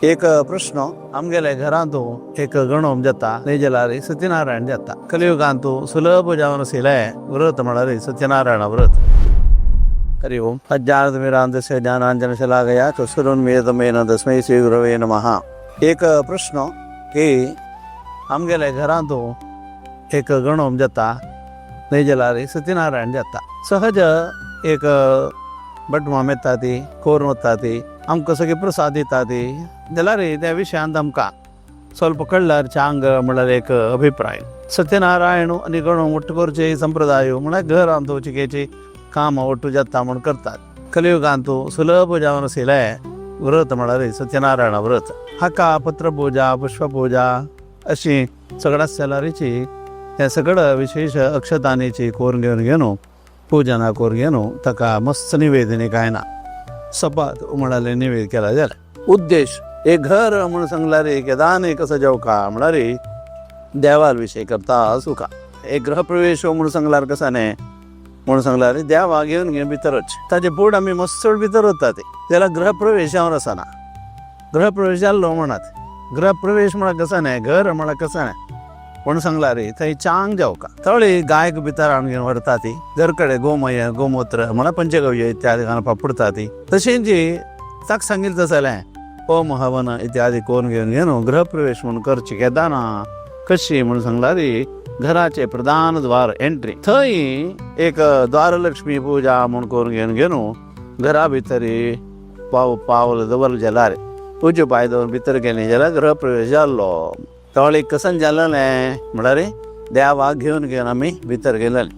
एक प्रश्न आमगेले घरांतू एक गणोम जाता नेजलारी सत्यनारायण जाता कलियुगांतू सुलभ जावन सिले व्रत म्हणारे सत्यनारायण व्रत. हरि ओम. अज्ञानतिमिरान्धस्य ज्ञानाञ्जनशलाकया चक्षुरुन्मीलितं तस्मै श्रीगुरवे नमः. एक प्रश्न की आमगेले घरांतू एक गणोम जाता नेजलारी सत्यनारायण जाता. सहज एक बटमाम येता ती कोरून वता ती आमकां सगळी प्रसाद दिता ती जाल्यार त्या विशयांत आमकां स्वल्प कळल्यार चांग म्हळ्यार एक अभिप्राय. सत्यनारायण आनी गणोम ಒಟ್ಟು करचे संप्रदाय म्हळ्यार घर आमचो चिकेची काम ಒಟ್ಟು जाता म्हूण करतात. कलियुगांतू सुलभ जावन आशिल्ले व्रत म्हळ्यार सत्यनारायण व्रत. हाका पत्रपुजा पुष्पपुजा अशी सगळ्या सेलारीची हे सगळं विशेष अक्षतांनीची कोरून घेवन पूजना करून घेवन ताका मस्त निवेदने काय ना सपात म्हणाले निवेद केला जाल्यार उद्देश एक घर म्हणून सांगल्यार एक दान एक सजवका म्हळ्यार देवार विशय करता सुका. एक गृहप्रवेश म्हणून सांगल्यार कसा न्ही म्हणून सांगल्यार देवा घेवन भितरच ताचे फूड आमी मस्त भितर वता ते जाल्यार गृहप्रवेशावर आसना. गृहप्रवेश जाल्लो म्हणत गृहप्रवेश म्हळ्यार कसा न्ही घर म्हळ्यार कसा न्ही म्हणून सांगल्यार थंय चांग जावका थोडी गायक भितर हाडून घेवन व्हरता ती घर कडेन गोमय गोमूत्र म्हळ्यार पंचगव्य इत्यादी घालपाक पडटा ती तशें जी ताका सांगितलें जाल्यार होम हवन इत्यादी करून घेवन गृहप्रवेश म्हणून करची केदाना कशी म्हणून सांगल्यार घराचे प्रधान द्वार एंट्री थंय एक द्वारलक्ष्मी पूजा म्हणून करून घेवन घरा भितर पावल दवरलें जाल्यार पूजा पांय दवरून भितर गेलें जाल्यार गृहप्रवेश जाल्लो. थोडे कसन जालें म्हळ्यार देवाक घेवन आमी भितर गेलेले.